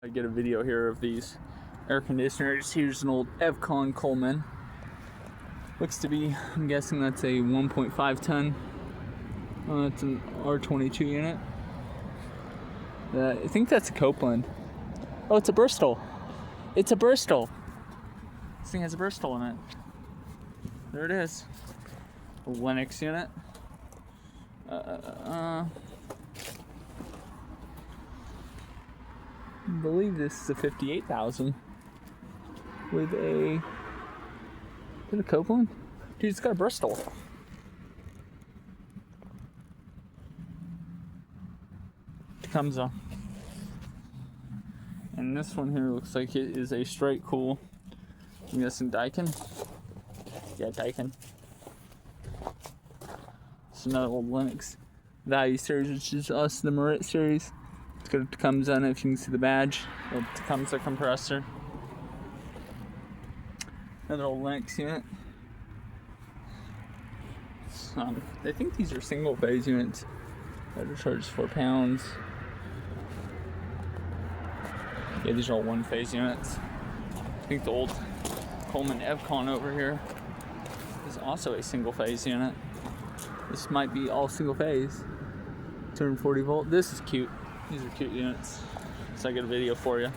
I get a video here of these air conditioners. Here's an old evcon Coleman. Looks to be, I'm guessing that's a 1.5 ton. It's an R22 unit. I think that's a Copeland. Oh, it's a Bristol. It's a Bristol. This thing has a Bristol in it. There it is. A Lennox unit. I believe this is a 58,000 with a. Is it a Copeland? Dude, it's got a Bristol. Tecumseh. And this one here looks like it is a straight cool. I'm guessing Daikin. Yeah, Daikin. It's another old Lennox value series, which is us, the Merit series. It's got a Tecumseh on it, if you can see the badge. The Tecumseh compressor. Another old Lennox unit. I think these are single phase units that are charged £4. Yeah, these are all one phase units. I think the old Coleman evcon over here is also a single phase unit. This might be all single phase. 240 volt. This is cute. These are cute units. So I get a video for you.